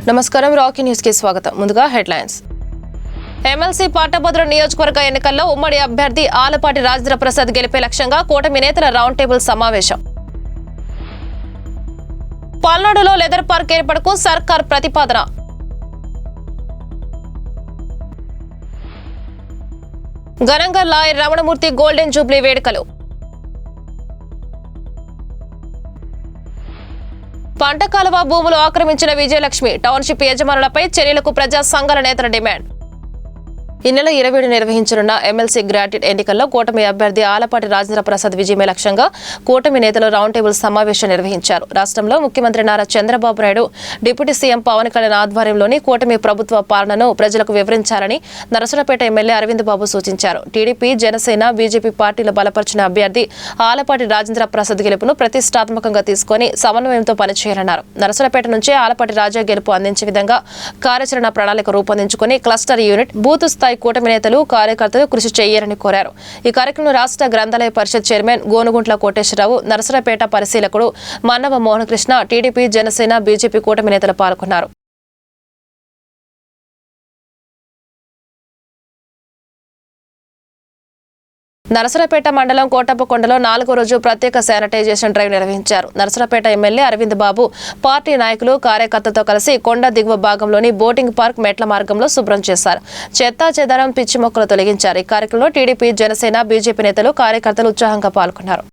నమస్కారం Rocky news కి స్వాగతం. ముందుగా హెడ్లైన్స్. ఎమ్మెల్సీ పట్టభద్ర నియోజకవర్గ ఎన్నికల్లో ఉమ్మడి అభ్యర్థి ఆలపాటి రాజేంద్ర ప్రసాద్ గెలిపే లక్ష్యంగా కూటమి నేతల రౌండ్ టేబుల్ సమావేశం. పల్నాడులో లెదర్ పార్క్ ఏర్పాటుకు సర్కార్ ప్రతిపాదన. ఘనంగా లాయర్ రమణమూర్తి గోల్డెన్ జూబ్లీ వేడుకలు. పంట కాలువ భూములు ఆక్రమించిన విజయలక్ష్మి టౌన్షిప్ యజమానులపై చర్యలకు ప్రజా సంఘాల నేతల డిమాండ్. ఈ నెల 27 నిర్వహించనున్న ఎమ్మెల్సీ గ్రాడ్యుయేట్ ఎన్నికల్లో కూటమి అభ్యర్థి ఆలపాటి రాజేంద్ర ప్రసాద్ విజయమే లక్ష్యంగా కూటమి నేతలు రౌండ్ టేబుల్ సమావేశం నిర్వహించారు. రాష్ట్రంలో ముఖ్యమంత్రి నారా చంద్రబాబు నాయుడు, డిప్యూటీ సీఎం పవన్ కళ్యాణ్ ఆధ్వర్యంలోని కూటమి ప్రభుత్వ పాలనను ప్రజలకు వివరించాలని నరసరావుపేట ఎమ్మెల్యే అరవింద్ బాబు సూచించారు. టీడీపీ, జనసేన, బీజేపీ పార్టీలు బలపరిచిన అభ్యర్థి ఆలపాటి రాజేంద్ర ప్రసాద్ గెలుపును ప్రతిష్టాత్మకంగా తీసుకుని సమన్వయంతో పనిచేయాలన్నారు. నరసరావుపేట నుంచే ఆలపాటి రాజా గెలుపు అందించే విధంగా కార్యాచరణ ప్రణాళిక రూపొందించుకుని క్లస్టర్ యూనిట్, బూత్ స్థాయి కూటమి నేతలు, కార్యకర్తలు కృషి చేయాలని కోరారు. ఈ కార్యక్రమంలో రాష్ట్ర గ్రంథాలయ పరిషత్ చైర్మన్ గోనుగుంట్ల కోటేశ్వరరావు, నరసరావుపేట పరిశీలకుడు మన్నవ మోహన్ కృష్ణ, టీడీపీ, జనసేన, బీజేపీ కూటమి నేతలు పాల్గొన్నారు. నరసరావుపేట మండలం కోటప్పకొండలో 4వ రోజు ప్రత్యేక శానిటైజేషన్ డ్రైవ్ నిర్వహించారు. నరసరావుపేట ఎమ్మెల్యే అరవింద్ బాబు పార్టీ నాయకులు, కార్యకర్తలతో కలిసి కొండ దిగువ భాగంలోని బోటింగ్ పార్క్ మెట్ల మార్గంలో శుభ్రం చేశారు. చెత్తా చెదారం, పిచ్చి మొక్కలు తొలగించారు. ఈ కార్యక్రమంలో టీడీపీ, జనసేన, బీజేపీ నేతలు, కార్యకర్తలు ఉత్సాహంగా పాల్గొన్నారు.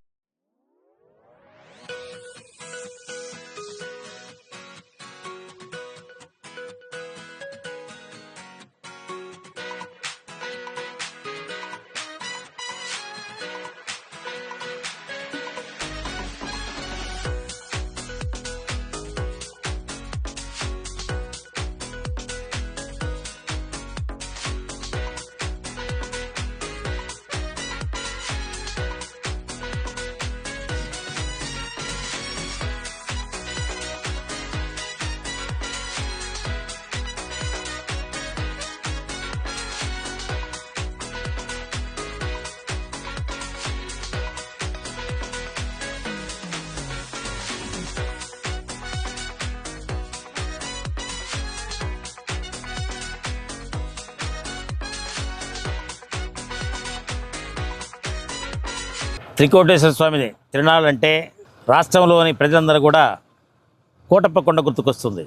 త్రికోటేశ్వర స్వామిని తిరునాళ్ళంటే రాష్ట్రంలోని ప్రజలందరూ కూడా కోటప్పకొండ గుర్తుకొస్తుంది.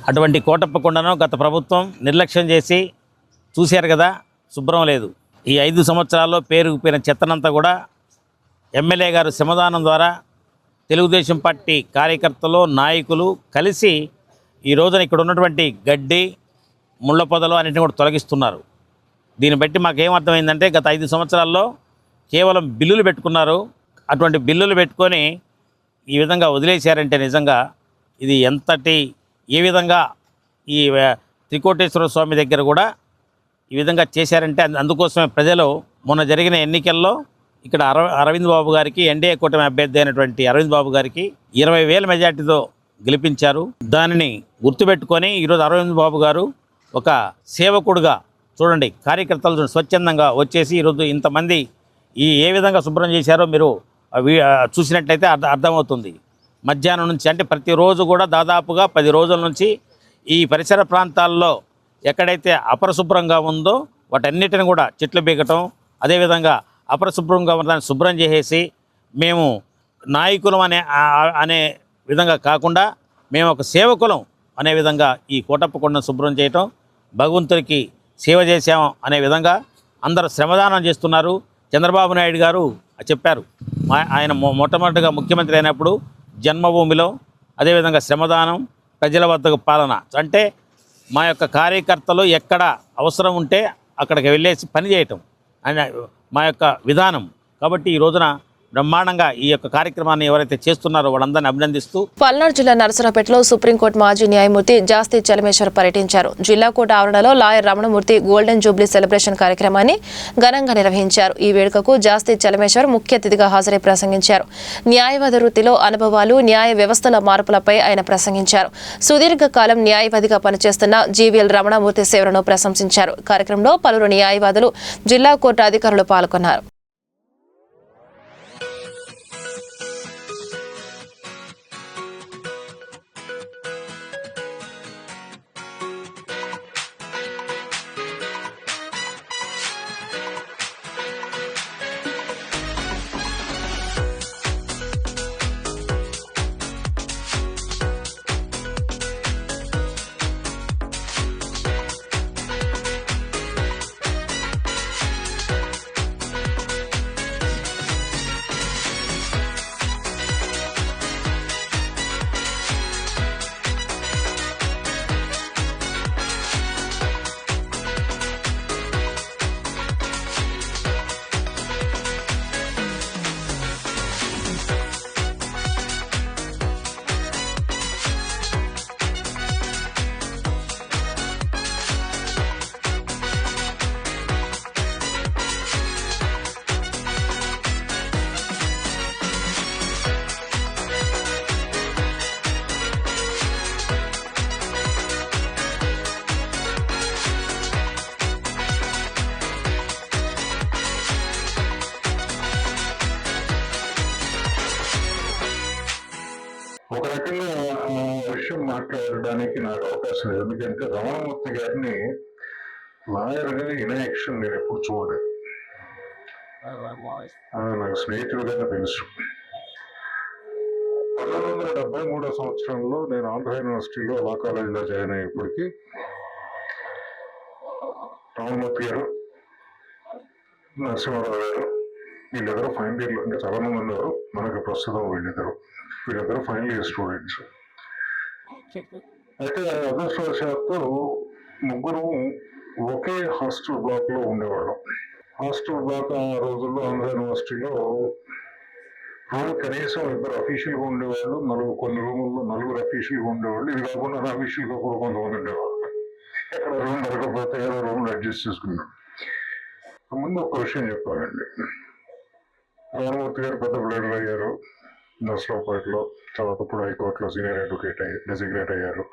అటువంటి కోటప్పకొండను గత ప్రభుత్వం నిర్లక్ష్యం చేసి చూశారు కదా, శుభ్రం లేదు. ఈ 5 సంవత్సరాల్లో పేరుకుపోయిన చెత్తనంతా కూడా ఎమ్మెల్యే గారు శ్రమదానం ద్వారా తెలుగుదేశం పార్టీ కార్యకర్తలు, నాయకులు కలిసి ఈ రోజున ఇక్కడ ఉన్నటువంటి గడ్డి, ముళ్ళ పొదలు అన్నింటినీ కూడా తొలగిస్తున్నారు. దీన్ని బట్టి మాకేమర్థమైందంటే గత 5 సంవత్సరాల్లో కేవలం బిల్లులు పెట్టుకున్నారు. అటువంటి బిల్లులు పెట్టుకొని ఈ విధంగా వదిలేశారంటే నిజంగా ఇది ఏ విధంగా ఈ త్రికోటేశ్వర స్వామి దగ్గర కూడా ఈ విధంగా చేశారంటే అందుకోసమే ప్రజలు మొన్న జరిగిన ఎన్నికల్లో ఇక్కడ అరవింద్ బాబు గారికి, ఎన్డీఏ కూటమి అభ్యర్థి అయినటువంటి అరవింద్ బాబు గారికి 20,000 మెజార్టీతో గెలిపించారు. దానిని గుర్తుపెట్టుకొని ఈరోజు అరవింద్ బాబు గారు ఒక సేవకుడుగా చూడండి, కార్యకర్తలు స్వచ్ఛందంగా వచ్చేసి ఈరోజు ఇంతమంది ఏ విధంగా శుభ్రం చేశారో మీరు చూసినట్లయితే అర్థమవుతుంది. మధ్యాహ్నం నుంచి అంటే ప్రతిరోజు కూడా దాదాపుగా 10 రోజుల నుంచి ఈ పరిసర ప్రాంతాల్లో ఎక్కడైతే అపరిశుభ్రంగా ఉందో వాటన్నిటిని కూడా చెట్లు బీగటం, అదేవిధంగా అపరిశుభ్రంగా ఉన్నదాన్ని శుభ్రం చేసేసి మేము నాయకులం అనే విధంగా కాకుండా మేము ఒక సేవకులం అనే విధంగా ఈ కోటప్పకొండను శుభ్రం చేయటం, భగవంతుడికి సేవ చేశాం అనే విధంగా అందరూ శ్రమదానం చేస్తున్నారు. చంద్రబాబు నాయుడు గారు చెప్పారు, ఆయన మొట్టమొదటిగా ముఖ్యమంత్రి అయినప్పుడు జన్మభూమిలో, అదేవిధంగా శ్రమదానం, ప్రజల వద్దకు పాలన, అంటే మా యొక్క కార్యకర్తలు ఎక్కడ అవసరం ఉంటే అక్కడికి వెళ్ళేసి పని చేయటం అనే మా యొక్క విధానం. కాబట్టి ఈ రోజున బ్రహ్మాండంగా ఈ యొక్క కార్యక్రమాన్ని ఎవరైతే చేస్తున్నారో వాళ్ళందరినీ అభినందిస్తూ పల్నాడు జిల్లా నరసరావుపేటలో సుప్రీంకోర్టు మాజీ న్యాయమూర్తి జాస్తి చలమేశ్వర్ పర్యటించారు. జిల్లా కోర్టు ఆవరణలో lawyer Ramanamurthy golden Jubilee celebration కార్యక్రమాన్ని ఘనంగా నిర్వహించారు. ఈ వేడుకకు జాస్తి చలమేశ్వర్ ముఖ్య అతిథిగా హాజరై ప్రసంగించారు. న్యాయవాద వృత్తిలో అనుభవాలు, న్యాయ వ్యవస్థల మార్పులపై ఆయన ప్రసంగించారు. సుదీర్ఘకాలం న్యాయవాదిగా పనిచేస్తున్న జీవీఎల్ రమణమూర్తి సేవలను ప్రశంసించారు. కార్యక్రమంలో పలువురు న్యాయవాదులు, జిల్లా కోర్టు అధికారులు పాల్గొన్నారు. రకంగా ఆ విషయం మాట్లాడడానికి నాకు అవకాశం లేదు. ఎందుకంటే రమణమూర్తి గారిని లాయర్గా ఇన్యాక్షన్ నేను ఎప్పుడు చూడలేదు. నాకు స్నేహితుడుగానే తెలుసు. 1973 సంవత్సరంలో నేను ఆంధ్ర యూనివర్సిటీలో లా కాలేజీలో జాయిన్ అయ్యేప్పటికీ రమణమూర్తి గారు, నరసింహారావు గారు వీళ్ళిద్దరూ ఫైనల్ ఇయర్లో, అంటే చాలా మంది ఉన్నారు, మనకు ప్రస్తుతం వీళ్ళిద్దరూ ఫైనల్ ఇయర్ స్టూడెంట్స్. అయితే అదృష్టవశాత్తు ముగ్గురు ఒకే హాస్టల్ బ్లాక్ లో ఉండేవాళ్ళం. హాస్టల్ బ్లాక్ ఆ రోజుల్లో ఆంధ్ర యూనివర్సిటీలో కనీసం ఇద్దరు అఫీషియల్గా ఉండేవాళ్ళు, కొన్ని రూముల్లో నలుగురు అఫీషియల్గా ఉండేవాళ్ళు. ఇది కాకుండా అఫీషియల్గా కూడా కొంతమంది ఉండేవాళ్ళు. ఎక్కడ రూమ్ దొరకకపోతే ఏదో రూమ్లో అడ్జస్ట్ చేసుకున్నాం. ముందు ఒక విషయం చెప్పాలండి, రమణమూర్తి గారు పెద్ద ప్లేయర్ అయ్యారు నర్సరావుపేటలో, తర్వాత ఇప్పుడు హైకోర్టులో సీనియర్ అడ్వకేట్ డెసిగ్నేట్ అయ్యారు.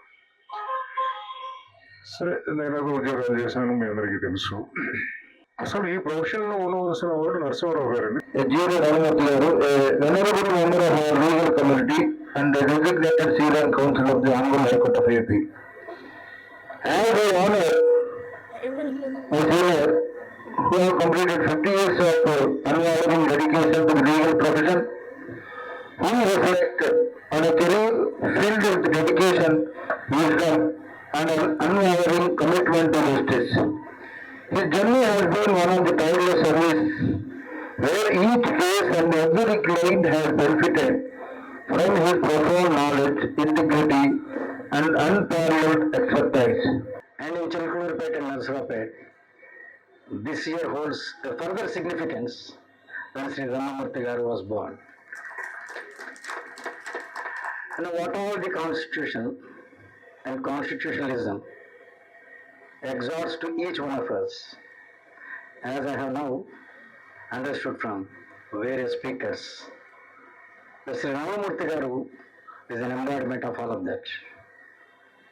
సరే, నేను ఏదో ఉద్యోగాలు చేశాను, మీ అందరికీ తెలుసు. అసలు ఈ ప్రొఫెషన్ లో ఉండవలసిన వాడు నరసింహారావు గారండి. రమణమూర్తి గారు venerable member of our legal community and designated senior council of the honourable high court of AP. As I honor my senior who have completed 50 years of unwavering dedication to the legal profession, who reflect on a career filled with dedication, wisdom and an unwavering commitment to justice. His journey has been one of the tireless service where each case and every client has benefited from his profound knowledge, integrity and unparalleled expertise. And in Chilkulurpet and Narsarapet, this year holds a further significance when Sri Ramamurthy Garu was born. And whatever the Constitution and constitutionalism exhorts to each one of us, as I have now understood from various speakers, that Sri Ramamurthy Garu is an embodiment of all of that.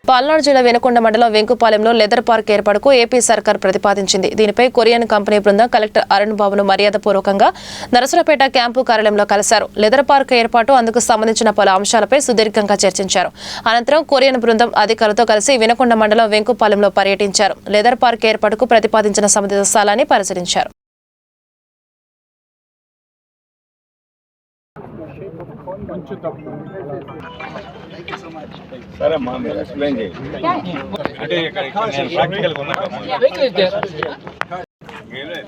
Palnadu జిల్లా వెనుకొండ మండలం వెంకుపాలెంలో leather park ఏర్పాటుకు AP సర్కార్ ప్రతిపాదించింది. దీనిపై Korean company బృందం collector Arun బాబును మర్యాదపూర్వకంగా Narasaraopet camp కార్యాలయంలో కలిశారు. లెదర్ పార్క్ ఏర్పాటు, అందుకు సంబంధించిన పలు అంశాలపై సుదీర్ఘంగా చర్చించారు. అనంతరం కొరియన్ బృందం అధికారులతో కలిసి వెనుకొండ మండలం వెంకుపాలెంలో పర్యటించారు. లెదర్ పార్క్ ఏర్పాటుకు ప్రతిపాదించిన సంబంధిత స్థలాన్ని పరిశీలించారు. సరే మా మీరు ఎక్స్ప్లెయిన్ చేయండి. అంటే ఇక్కడ నేను ప్రాక్టికల్గా ఉన్నా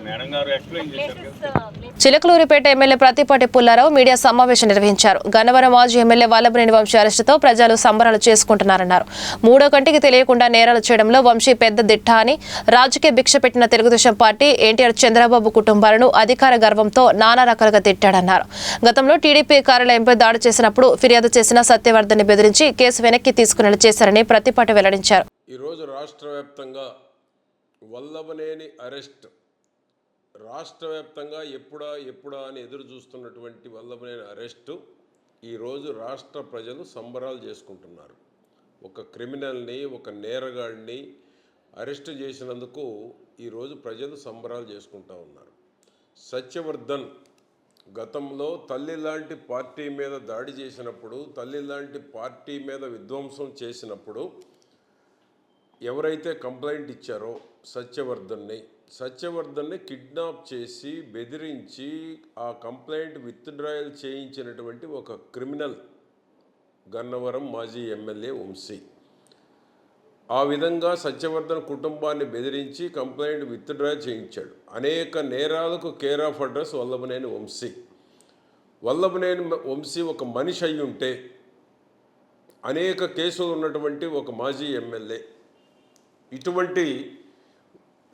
మేడం గారు ఎక్స్ప్లెయిన్ చేశారు. చిలకలూరిపేట ఎమ్మెల్యే ప్రతిపాటి పుల్లారావు మీడియా సమావేశం నిర్వహించారు. గన్నవరం మాజీ ఎమ్మెల్యే వల్లభనేని వంశీ అరెస్టుతో ప్రజలు సంబరాలు చేసుకుంటున్నారన్నారు. మూడో కంటికి తెలియకుండా నేరాలు చేయడంలో వంశీ పెద్ద దిట్ట అని, రాజకీయ భిక్ష పెట్టిన తెలుగుదేశం పార్టీ ఎన్టీఆర్ చంద్రబాబు కుటుంబాలను అధికార గర్వంతో నానా రకాలుగా తిట్టాడన్నారు. గతంలో టీడీపీ కార్యాలయంపై దాడి చేసినప్పుడు ఫిర్యాదు చేసిన సత్యవర్ధన్ని బెదిరించి కేసు వెనక్కి తీసుకునేలా చేశారని ప్రతిపాటి వెల్లడించారు. ఈరోజు రాష్ట్ర వ్యాప్తంగా వల్లభనేని అరెస్ట్, రాష్ట్ర వ్యాప్తంగా ఎప్పుడా అని ఎదురు చూస్తున్నటువంటి వల్లభనేని అరెస్టు ఈరోజు రాష్ట్ర ప్రజలు సంబరాలు చేసుకుంటున్నారు. ఒక క్రిమినల్ని, ఒక నేరగాడిని అరెస్ట్ చేసినందుకు ఈరోజు ప్రజలు సంబరాలు చేసుకుంటూ ఉన్నారు. సత్యవర్ధన్ గతంలో తల్లి లాంటి పార్టీ మీద దాడి చేసినప్పుడు, తల్లి లాంటి పార్టీ మీద విధ్వంసం చేసినప్పుడు ఎవరైతే కంప్లైంట్ ఇచ్చారో సత్యవర్ధన్ని కిడ్నాప్ చేసి బెదిరించి ఆ కంప్లైంట్ విత్డ్రాయల్ చేయించినటువంటి ఒక క్రిమినల్ గన్నవరం మాజీ ఎమ్మెల్యే వంశీ. ఆ విధంగా సత్యవర్ధన్ కుటుంబాన్ని బెదిరించి కంప్లైంట్ విత్డ్రా చేయించాడు. అనేక నేరాలకు care of address Vallabhaneni Vamsi. Vallabhaneni Vamsi ఒక మనిషి అయి ఉంటే అనేక కేసులు ఉన్నటువంటి ఒక మాజీ ఎమ్మెల్యే ఇటువంటి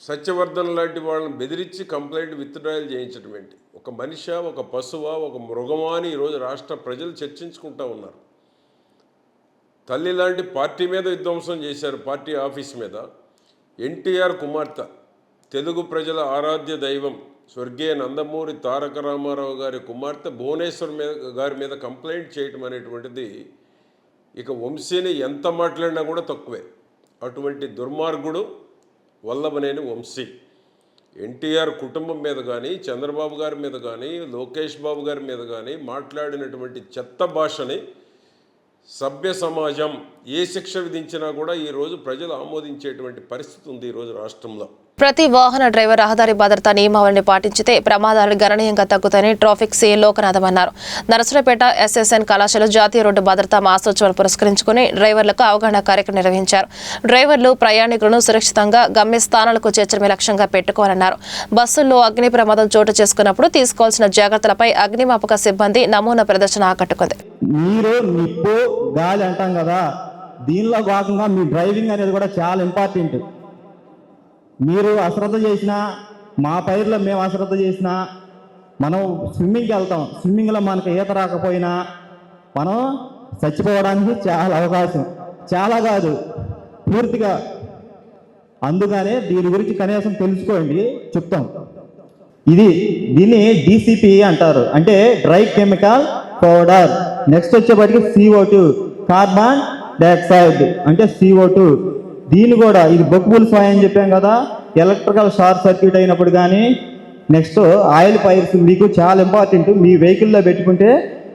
సత్యవర్ధన్ లాంటి వాళ్ళని బెదిరించి కంప్లైంట్ విత్డ్రాయల్ చేయించడం ఏంటి? ఒక మనిషా, ఒక పశువా, ఒక మృగమా అని ఈరోజు రాష్ట్ర ప్రజలు చర్చించుకుంటూ ఉన్నారు. తల్లి లాంటి పార్టీ మీద విధ్వంసం చేశారు, పార్టీ ఆఫీస్ మీద. ఎన్టీఆర్ కుమార్తె, తెలుగు ప్రజల ఆరాధ్య దైవం స్వర్గీయ నందమూరి తారక రామారావు గారి కుమార్తె భువనేశ్వర్ గారి మీద కంప్లైంట్ చేయటం అనేటువంటిది ఇక వంశీని ఎంత మాట్లాడినా కూడా తక్కువే. అటువంటి దుర్మార్గుడు వల్లభనేని వంశీ. ఎన్టీఆర్ కుటుంబం మీద కానీ, చంద్రబాబు గారి మీద కానీ, లోకేష్ బాబు గారి మీద కానీ మాట్లాడినటువంటి చెత్త భాషని సభ్య సమాజం ఏ శిక్ష విధించినా కూడా ఈరోజు ప్రజలు ఆమోదించేటువంటి పరిస్థితి ఉంది ఈరోజు రాష్ట్రంలో. ప్రతి వాహన డ్రైవర్ రహదారి భద్రతా నియమావళిని పాటించితే ప్రమాదాలు గణనీయంగా తగ్గుతాయని ట్రాఫిక్ సీఏ లోకనాథం అన్నారు. నరసరావుపేట ఎస్ఎస్ఎన్ కళాశాల జాతీయ రోడ్డు భద్రతా మాసోత్సవాలు పురస్కరించుకుని డ్రైవర్లకు అవగాహన కార్యక్రమం నిర్వహించారు. డ్రైవర్లు ప్రయాణికులను సురక్షితంగా గమ్యస్థానాలకు చేర్చడమే లక్ష్యంగా పెట్టుకోవాలన్నారు. బస్సుల్లో అగ్ని ప్రమాదం చోటు చేసుకున్నప్పుడు తీసుకోవాల్సిన జాగ్రత్తలపై అగ్నిమాపక సిబ్బంది నమూనా ప్రదర్శన ఆకట్టుకుంది. నీరు, నిప్పు, గాలి అంటాం కదా, దీనిలో భాగంగా మీ డ్రైవింగ్ అనేది కూడా చాలా ఇంపార్టెంట్. మీరు అశ్రద్ధ చేసినా, మా పైర్లో మేము అశ్రద్ధ చేసినా, మనం స్విమ్మింగ్కి వెళ్తాం, స్విమ్మింగ్లో మనకు ఈత రాకపోయినా మనం చచ్చిపోవడానికి చాలా అవకాశం, చాలా కాదు పూర్తిగా. అందుకనే దీని గురించి కనీసం తెలుసుకోండి, చెప్తాం. దీన్ని DCP అంటారు, అంటే డ్రై కెమికల్ పౌడర్. నెక్స్ట్ వచ్చేప్పటికి CO2, కార్బన్ డైఆక్సైడ్ అంటే CO2. దీన్ని కూడా ఇది బొక్కుబుల్ సాయి అని చెప్పాం కదా, ఎలక్ట్రికల్ షార్ట్ సర్క్యూట్ అయినప్పుడు కానీ, నెక్స్ట్ ఆయిల్ పైర్స్ మీకు చాలా ఇంపార్టెంట్. మీ వెహికల్లో పెట్టుకుంటే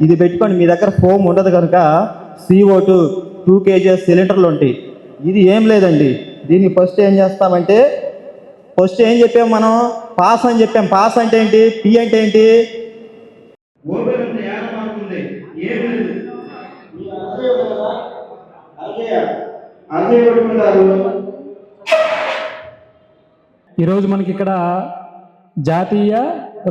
ఇది పెట్టుకోండి, మీ దగ్గర ఫోమ్ ఉండదు కనుక CO2 2 kg సిలిండర్లు ఉంటాయి. ఇది ఏం లేదండి, దీన్ని ఫస్ట్ ఏం చేస్తామంటే, ఫస్ట్ ఏం చెప్పాం మనం, పాస్ అని చెప్పాం. పాస్ అంటే ఏంటి, P అంటే ఏంటి, ఈరోజు మనకి ఇక్కడ జాతీయ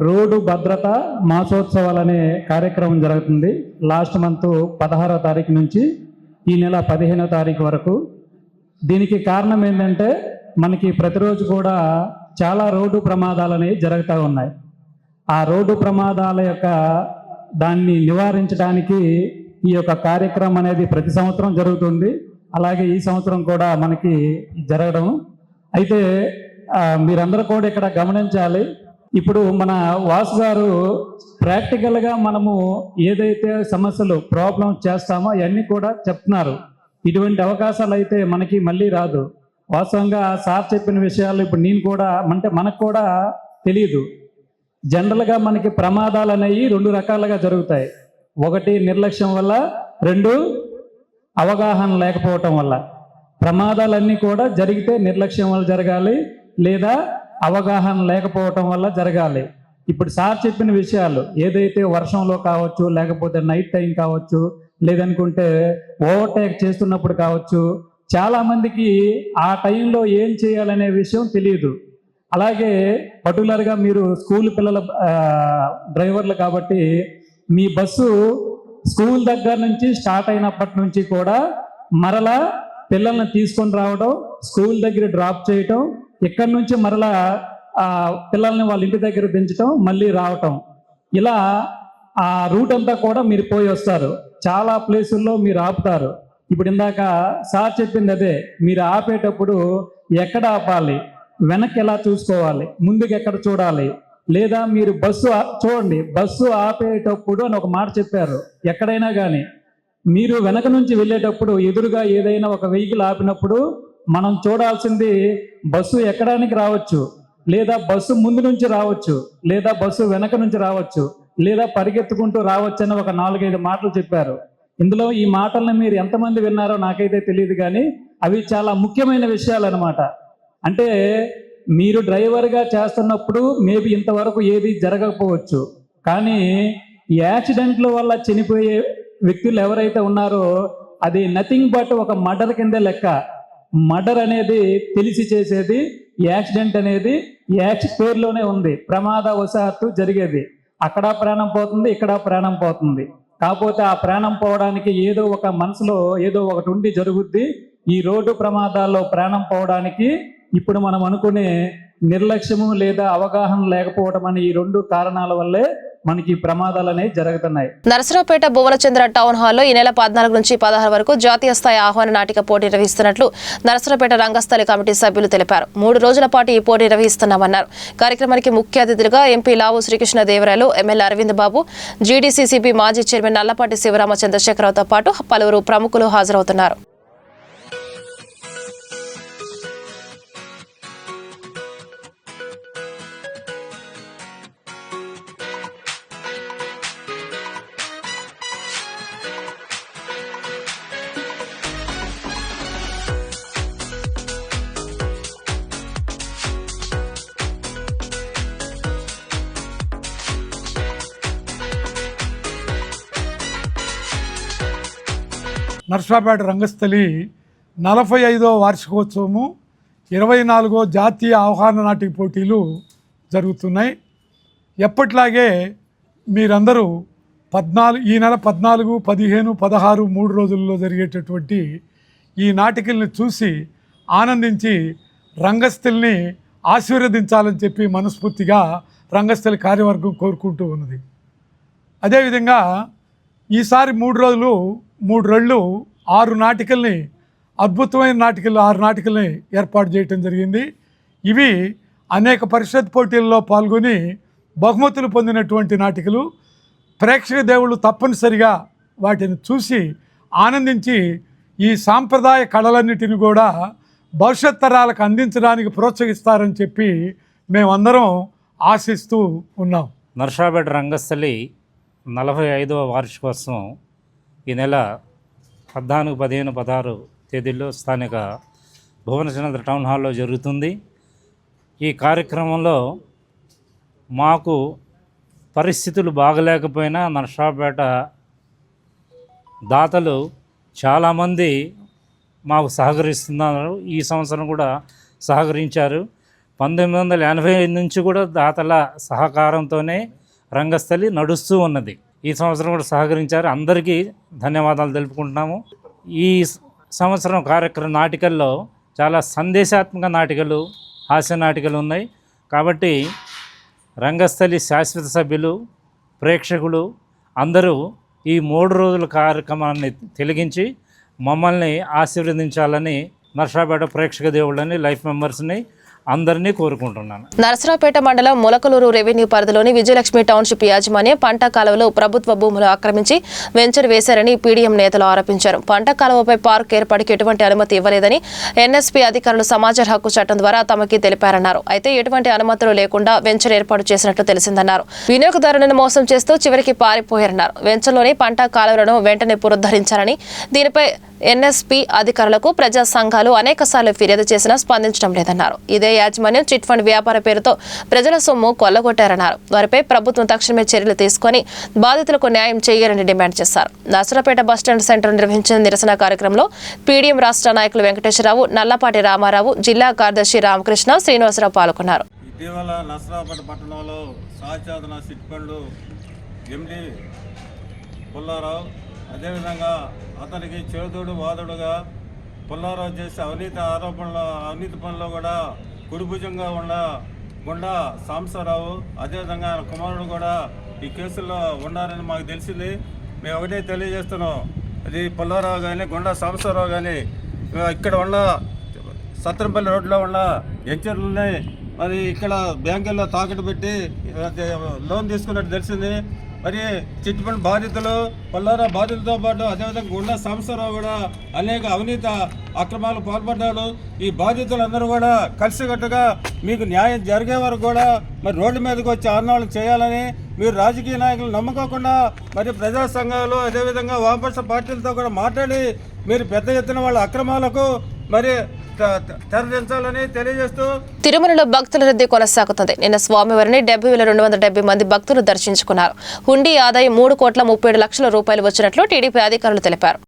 రోడ్డు భద్రత మాసోత్సవాలనే కార్యక్రమం జరుగుతుంది. లాస్ట్ మంత్ 16వ తారీఖు నుంచి ఈ నెల 15వ తారీఖు వరకు. దీనికి కారణం ఏంటంటే, మనకి ప్రతిరోజు కూడా చాలా రోడ్డు ప్రమాదాలు అనేవి జరుగుతూ ఉన్నాయి. ఆ రోడ్డు ప్రమాదాల యొక్క దాన్ని నివారించడానికి ఈ యొక్క కార్యక్రమం అనేది ప్రతి సంవత్సరం జరుగుతుంది. అలాగే ఈ సంవత్సరం కూడా మనకి జరగడం. అయితే మీరందరూ కూడా ఇక్కడ గమనించాలి. ఇప్పుడు మన వాసు గారు ప్రాక్టికల్గా మనము ఏదైతే సమస్యలు ప్రాబ్లమ్స్ చేస్తామో అవన్నీ కూడా చెప్తున్నారు. ఇటువంటి అవకాశాలు అయితే మనకి మళ్ళీ రాదు. వాస్తవంగా సార్ చెప్పిన విషయాలు ఇప్పుడు నేను కూడా అంటే మనకు కూడా తెలియదు. జనరల్గా మనకి ప్రమాదాలు అనేవి 2 రకాలుగా జరుగుతాయి. ఒకటి నిర్లక్ష్యం వల్ల, 2 అవగాహన లేకపోవటం వల్ల. ప్రమాదాలన్నీ కూడా జరిగితే నిర్లక్ష్యం వల్ల జరగాలి, లేదా అవగాహన లేకపోవటం వల్ల జరగాలి. ఇప్పుడు సార్ చెప్పిన విషయాలు ఏదైతే వర్షంలో కావచ్చు, లేకపోతే నైట్ టైం కావచ్చు, లేదనుకుంటే ఓవర్టేక్ చేస్తున్నప్పుడు కావచ్చు, చాలామందికి ఆ టైంలో ఏం చేయాలనే విషయం తెలియదు. అలాగే పర్టికులర్గా మీరు స్కూల్ పిల్లల డ్రైవర్లు కాబట్టి మీ బస్సు స్కూల్ దగ్గర నుంచి స్టార్ట్ అయినప్పటి నుంచి కూడా మరలా పిల్లల్ని తీసుకొని రావడం, స్కూల్ దగ్గర డ్రాప్ చేయటం, ఇక్కడి నుంచి మరలా పిల్లల్ని వాళ్ళ ఇంటి దగ్గర దించడం, మళ్ళీ రావటం, ఇలా ఆ రూట్ అంతా కూడా మీరు పోయి వస్తారు. చాలా ప్లేసుల్లో మీరు ఆపుతారు. ఇప్పుడు ఇందాక సార్ చెప్పింది అదే, మీరు ఆపేటప్పుడు ఎక్కడ ఆపాలి, వెనక్కి ఎలా చూసుకోవాలి, ముందుకు ఎక్కడ చూడాలి, లేదా మీరు బస్సు చూడండి, బస్సు ఆపేటప్పుడు అని ఒక మాట చెప్పారు. ఎక్కడైనా కానీ మీరు వెనక నుంచి వెళ్ళేటప్పుడు ఎదురుగా ఏదైనా ఒక వెహికల్ ఆపినప్పుడు మనం చూడాల్సింది బస్సు ఎక్కడానికి రావచ్చు, లేదా బస్సు ముందు నుంచి రావచ్చు, లేదా బస్సు వెనక నుంచి రావచ్చు, లేదా పరిగెత్తుకుంటూ రావచ్చు అని ఒక 4-5 మాటలు చెప్పారు. ఇందులో ఈ మాటలను మీరు ఎంతమంది విన్నారో నాకైతే తెలియదు, కానీ అవి చాలా ముఖ్యమైన విషయాలు అన్నమాట. అంటే మీరు డ్రైవర్గా చేస్తున్నప్పుడు మేబీ ఇంతవరకు ఏది జరగకపోవచ్చు, కానీ ఈ యాక్సిడెంట్ల వల్ల చనిపోయే వ్యక్తులు ఎవరైతే ఉన్నారో అది నథింగ్ బట్ ఒక మర్డర్ కింద లెక్క. మర్డర్ అనేది తెలిసి చేసేది, యాక్సిడెంట్ అనేది పేరులోనే ఉంది. ప్రమాదవశాత్తు జరిగేది, అక్కడ ప్రాణం పోతుంది, ఇక్కడ ప్రాణం పోతుంది. కాకపోతే ఆ ప్రాణం పోవడానికి ఏదో ఒక మనసులో ఏదో ఒకటి ఉండి జరుగుద్ది. ఈ రోడ్డు ప్రమాదాల్లో ప్రాణం పోవడానికి ఇప్పుడు మనం అనుకునే నిర్లక్ష్యము లేదా అవగాహన లేకపోవడం అనే ఈ 2 కారణాల వల్లే మనకి ప్రమాదాలు అనేవి జరుగుతున్నాయి. నరసరావుపేట భువనచంద్ర టౌన్ హాల్లో ఈ నెల 14 నుంచి 16 వరకు జాతీయ స్థాయి ఆహ్వాన నాటిక పోటీ నిర్వహిస్తున్నట్లు నరసరావుపేట రంగస్థలి కమిటీ సభ్యులు తెలిపారు. 3 రోజుల పాటు ఈ పోటీ నిర్వహిస్తున్నామన్నారు. కార్యక్రమానికి ముఖ్య అతిథులుగా ఎంపీ లావు శ్రీకృష్ణదేవరాయలు, ఎమ్మెల్యే అరవింద్ బాబు, జీడీసీసీబీ మాజీ చైర్మన్ నల్లపాటి శివరామ చంద్రశేఖరరావుతో పాటు పలువురు ప్రముఖులు హాజరవుతున్నారు. నర్సాపేట రంగస్థలి 45వ వార్షికోత్సవము 24వ జాతీయ ఆహ్వాన నాటిక పోటీలు జరుగుతున్నాయి. ఎప్పట్లాగే మీరందరూ ఈ నెల 14, 15, 16 3 రోజుల్లో జరిగేటటువంటి ఈ నాటికల్ని చూసి ఆనందించి రంగస్థలిని ఆశీర్వదించాలని చెప్పి మనస్ఫూర్తిగా రంగస్థలి కార్యవర్గం కోరుకుంటూ ఉన్నది. అదేవిధంగా ఈసారి 3 రోజులు 3 రెళ్ళు 6 నాటికల్ని, అద్భుతమైన నాటికలు 6 నాటికల్ని ఏర్పాటు చేయటం జరిగింది. ఇవి అనేక పరిషత్ పోటీల్లో పాల్గొని బహుమతులు పొందినటువంటి నాటికలు. ప్రేక్షక దేవుళ్ళు తప్పనిసరిగా వాటిని చూసి ఆనందించి ఈ సాంప్రదాయ కళలన్నిటిని కూడా భవిష్యత్ తరాలకు అందించడానికి ప్రోత్సహిస్తారని చెప్పి మేమందరం ఆశిస్తూ ఉన్నాం. నర్సాపేట రంగస్థలి 45వ వార్షికోత్సవం ఈ నెల 14, 15, 16 తేదీల్లో స్థానిక భువనచంద్ర టౌన్ హాల్లో జరుగుతుంది. ఈ కార్యక్రమంలో మాకు పరిస్థితులు బాగలేకపోయినా నర్సాపేట దాతలు చాలామంది మాకు సహకరిస్తున్నారు. ఈ సంవత్సరం కూడా సహకరించారు. 1985 నుంచి కూడా దాతల సహకారంతోనే రంగస్థలి నడుస్తూ ఉన్నది. ఈ సంవత్సరం కూడా సహకరించారు. అందరికీ ధన్యవాదాలు తెలుపుకుంటున్నాము. ఈ సంవత్సరం నాటికల్లో చాలా సందేశాత్మక నాటికలు, హాస్య నాటికలు ఉన్నాయి. కాబట్టి రంగస్థలి శాశ్వత సభ్యులు, ప్రేక్షకులు అందరూ ఈ 3 రోజుల కార్యక్రమాన్ని తిలగించి మమ్మల్ని ఆశీర్వదించాలని నర్సాపేట ప్రేక్షక దేవుళ్ళని, లైఫ్ మెంబర్స్ని అందరినీ కోరుకుంటున్నాను. నరసరావుపేట మండలం మొలకలూరు రెవెన్యూ పరిధిలోని విజయలక్ష్మి టౌన్షిప్ యాజమాన్యం పంట కాలువలో ప్రభుత్వ భూములు ఆక్రమించి వెంచర్ వేశారని పీడీఎం నేతలు ఆరోపించారు. పంట కాలువపై పార్క్ ఏర్పాటుకి ఎటువంటి అనుమతి ఇవ్వలేదని ఎన్ఎస్పీ అధికారులు సమాచార హక్కు చట్టం ద్వారా తమకి తెలిపారన్నారు. అయితే ఎటువంటి అనుమతులు లేకుండా వెంచర్ ఏర్పాటు చేసినట్లు తెలిసిందన్నారు. వినియోగదారులను మోసం చేస్తూ చివరికి పారిపోయారన్నారు. వెంచర్లోని పంట కాలువలను వెంటనే పునరుద్ధరించాలని, దీనిపై ఎన్ఎస్పీ అధికారులకు ప్రజా సంఘాలు అనేకసార్లు ఫిర్యాదు చేసినా స్పందించడం లేదన్నారు. ఇదే యాజమాన్యం చిట్ ఫండ్ వ్యాపార పేరుతో ప్రజల సొమ్ము కొల్లగొట్టారన్నారు. వారిపై ప్రభుత్వం తక్షణమే చర్యలు తీసుకొని బాధితులకు న్యాయం చేయాలని డిమాండ్ చేశారు. నర్సరావుపేట బస్టాండ్ సెంటర్ నిర్వహించిన నిరసన కార్యక్రమంలో పీడీఎం రాష్ట్ర నాయకులు వెంకటేశ్వరరావు, నల్లపాటి రామారావు, జిల్లా కార్యదర్శి రామకృష్ణ, శ్రీనివాసరావు పాల్గొన్నారు. ఇటీవల నర్సరావుపేట పట్టణంలో సహచాదన చిట్ ఫండ్ ఎండి పుల్లారావు, అదేవిధంగా అతనికి చేదోడు వాదుడుగా పుల్లారావు చేసే అవినీతి పనుల్లో కూడా కుడిభుజంగా ఉన్న గుండా సాంబశివరావు, అదేవిధంగా ఆయన కుమారుడు కూడా ఈ కేసుల్లో ఉన్నారని మాకు తెలిసింది. మేము ఒకటే తెలియజేస్తున్నాం, అది పుల్లారావు కానీ గుండా సాంబశివరావు కానీ ఇక్కడ ఉన్న సత్తెనపల్లి రోడ్లో ఉన్న వెంచర్లని మరి ఇక్కడ బ్యాంకుల్లో తాకట్టు పెట్టి లోన్ తీసుకున్నట్టు తెలిసింది. మరి చిట్ ఫండ్ బాధితులు పుల్లారావు బాధితులతో పాటు అదేవిధంగా గుండా సాంబశివరావు కూడా అనేక అవినీతి అక్రమాలు పాల్పడ్డాడు. ఈ బాధితులందరూ కూడా కలిసికట్టుగా మీకు న్యాయం జరిగే వరకు కూడా మరి రోడ్డు మీదకి వచ్చి ఆందోళన చేయాలని, మీరు రాజకీయ నాయకులు నమ్ముకోకుండా మరి ప్రజా సంఘాలు అదేవిధంగా వామపక్ష పార్టీలతో కూడా మాట్లాడి మీరు పెద్ద ఎత్తున వాళ్ళ అక్రమాలకు మరి తెరదించాలని తెలియజేస్తూ తిరుమలలో భక్తుల రద్దీ కొనసాగుతుంది. నిన్న స్వామివారిని 70,270 మంది భక్తులు దర్శించుకున్నారు. హుండీ ఆదాయం 3,37,00,000 రూపాయలు వచ్చినట్లు టీడీపీ అధికారులు తెలిపారు.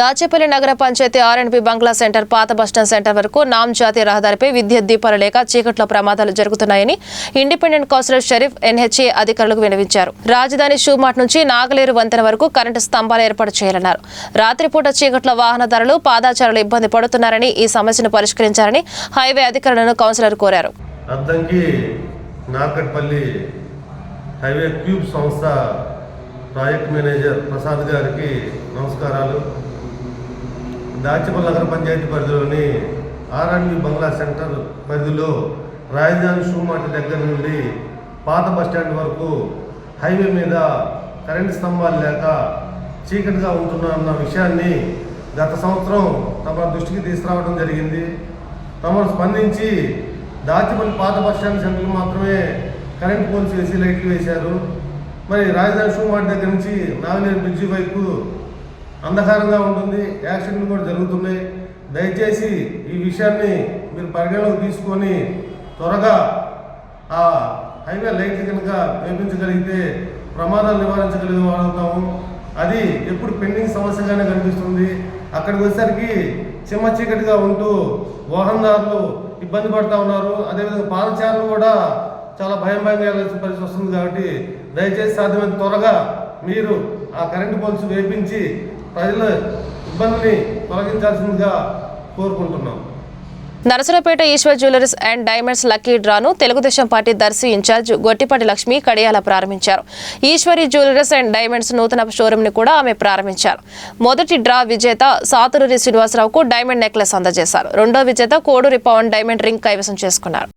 దాచేపల్లి నగర పంచాయతీ ఆర్ఎండ్బి బంగ్లా సెంటర్, పాత బస్టాండ్ సెంటర్ వరకు నామ్ జాతీయ రహదారిపై విద్యుత్ దీపాలు లేక చీకట్లో ప్రమాదాలు జరుగుతున్నాయని ఇండిపెండెంట్ కౌన్సిలర్ షరీఫ్ ఎన్హెచ్ఏ అధికారులకు విన్నవించారు. రాజధాని షూమార్ట్ నుంచి నాగలేరు వంతెన వరకు కరెంటు స్తంభాలు ఏర్పాటు చేయాలన్నారు. రాత్రిపూట చీకట్లో వాహనదారులు, పాదాచారులు ఇబ్బంది పడుతున్నారని, ఈ సమస్యను పరిష్కరించాలని హైవే అధికారులను కౌన్సిలర్ కోరారు. అద్దంకి నార్కట్పల్లి హైవే క్యూబ్ సంస్థ ప్రాజెక్ట్ మేనేజర్ ప్రసాద్ గారికి నమస్కారాలు. దాచేపల్లి నగర పంచాయతీ పరిధిలోని ఆర్ఎండ్బి బంగ్లా సెంటర్ పరిధిలో రాజధాని షూమార్ట్ దగ్గర నుండి పాత బస్టాండ్ వరకు హైవే మీద కరెంటు స్తంభాలు లేక చీకటిగా ఉంటున్న విషయాన్ని గత సంవత్సరం తమ దృష్టికి తీసుకురావడం జరిగింది. తమను స్పందించి దాచిపల్లి పాత బస్ స్టాండ్ సెంటర్లు మాత్రమే కరెంట్ పోల్స్ వేసి లైట్లు వేశారు. మరి రాజధాని షూ మార్ట్ దగ్గర నుంచి నాగనేని బ్రిడ్జి వైపు అంధకారంగా ఉంటుంది, యాక్సిడెంట్లు కూడా జరుగుతున్నాయి. దయచేసి ఈ విషయాన్ని మీరు పరిగణలోకి తీసుకొని త్వరగా ఆ హైవే లైట్లు కనుక వేపించగలిగితే ప్రమాదాలు నివారించగలుగుతాము. అది ఎప్పుడు పెండింగ్ సమస్యగానే కనిపిస్తుంది. అక్కడికి వచ్చేసరికి చిమ్మ చీకటిగా ఉంటూ వాహనదారులు ఇబ్బంది పడుతూ ఉన్నారు. అదేవిధంగా పాదచారులు కూడా చాలా భయంగా వెళ్ళాల్సిన పరిస్థితి వస్తుంది. కాబట్టి దయచేసి సాధ్యమైన త్వరగా మీరు ఆ కరెంటు పోల్స్ వేపించి ప్రజల ఇబ్బందిని తొలగించాల్సిందిగా కోరుకుంటున్నాం. Narasaraopet Eshwar jewellers and diamonds lucky డ్రాను తెలుగుదేశం పార్టీ దర్శి ఇన్ఛార్జ్ గొట్టిపాటి లక్ష్మి కడియాల ప్రారంభించారు. ఈశ్వరి జ్యువెలర్స్ అండ్ డైమండ్స్ నూతన షోరూమ్ ని కూడా ఆమె ప్రారంభించారు. మొదటి డ్రా విజేత సాతులూరి శ్రీనివాసరావుకు డైమండ్ నెక్లెస్ అందజేశారు. రెండో విజేత కోడూరి పవన్ డైమండ్ రింగ్ కైవసం చేసుకున్నారు.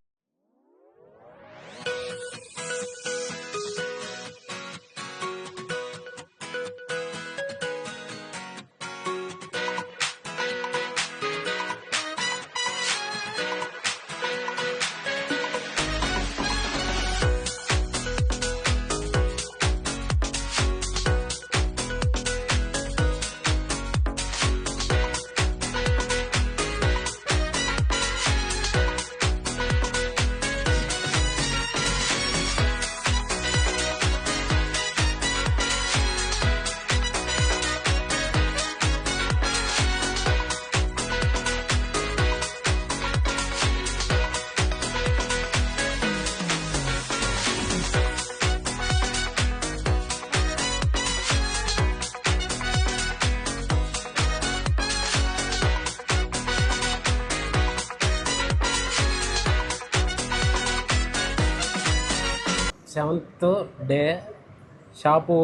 సెవెంత్ డే షాపు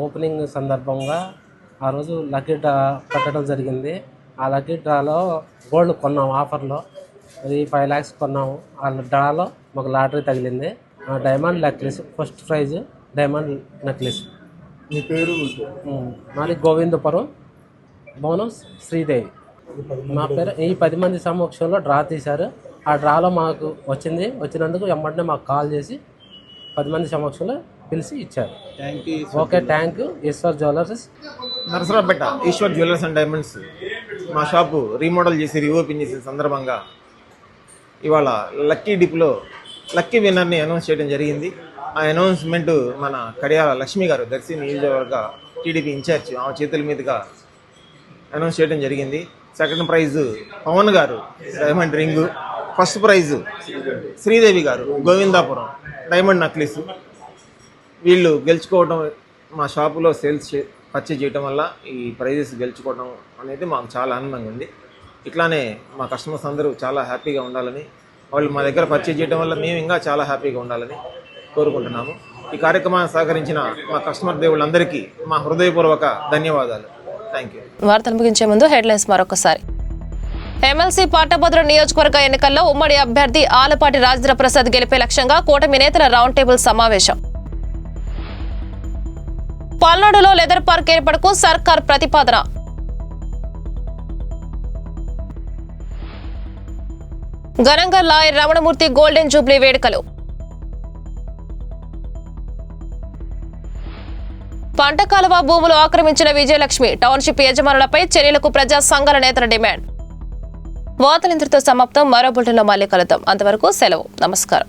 ఓపెనింగ్ సందర్భంగా ఆ రోజు లక్కీ డ్రా పెట్టడం జరిగింది. ఆ లక్కీ డ్రాలో గోల్డ్ కొన్నాము ఆఫర్లో. అది 5 lakhs కొన్నాము. ఆ డ్రాలో మాకు లాటరీ తగిలింది. Diamond necklace first prize diamond necklace. మీ పేరు? మాది గోవిందపురం, బోనస్ శ్రీదేవి. మా పేరు. ఈ 10 మంది సమక్షంలో డ్రా తీశారు. ఆ డ్రాలో మాకు వచ్చినందుకు వెంబడినే మాకు కాల్ చేసి 10 మంది సమక్షంలో పిలిచి ఇచ్చారు. Okay, thank you Eshwar jewellers. Narasaraopet Eshwar jewellers and diamonds మా షాపు రీమోడల్ చేసి రీఓపెన్ చేసిన సందర్భంగా ఇవాళ లక్కీ డిప్లో లక్కీ విన్నర్ని అనౌన్స్ చేయడం జరిగింది. ఆ అనౌన్స్మెంట్ మన కడియాల లక్ష్మి గారు దర్శి నియోజకవర్గ టీడీపీ ఇన్ఛార్జ్ ఆమె చేతుల మీదుగా అనౌన్స్ చేయడం జరిగింది. సెకండ్ ప్రైజ్ పవన్ గారు diamond ring, first prize Sridevi గారు గోవిందాపురం డైమండ్ నెక్లెస్. వీళ్ళు గెలుచుకోవడం మా షాపులో సేల్స్ పర్చేజ్ చేయడం వల్ల ఈ ప్రైజెస్ గెలుచుకోవడం అనేది మాకు చాలా ఆనందంగా ఉంది. ఇట్లానే మా కస్టమర్స్ అందరూ చాలా హ్యాపీగా ఉండాలని, వాళ్ళు మా దగ్గర పర్చేజ్ చేయడం వల్ల మేము ఇంకా చాలా హ్యాపీగా ఉండాలని కోరుకుంటున్నాము. ఈ కార్యక్రమాన్ని సహకరించిన మా కస్టమర్ దేవుళ్ళందరికీ మా హృదయపూర్వక ధన్యవాదాలు. Thank you. వార్తలు ముగించే ముందు హెడ్లైన్స్ మరొకసారి. ఎమ్మెల్సీ పట్టభద్రుల నియోజకవర్గ ఎన్నికల్లో ఉమ్మడి అభ్యర్థి ఆలపాటి రాజేంద్ర ప్రసాద్ గెలిపే లక్ష్యంగా కూటమి నేతల రౌండ్ టేబుల్ సమావేశం. పల్నాడులో లెదర్ పార్క్ ఏర్పాటుకు సర్కార్ ప్రతిపాదన. ఘనంగా లాయర్ రమణమూర్తి గోల్డెన్ జూబ్లీ వేడుకలు. పంట కాలువ భూములు ఆక్రమించిన విజయలక్ష్మి, టౌన్షిప్ యజమానులపై చర్యలకు ప్రజా సంఘాల నేతల డిమాండ్. వార్తలు ఇంతటితో సమాప్తం. మరో బులెటిన్లో మళ్ళీ కలుద్దాం. అంతవరకు సెలవు. నమస్కారం.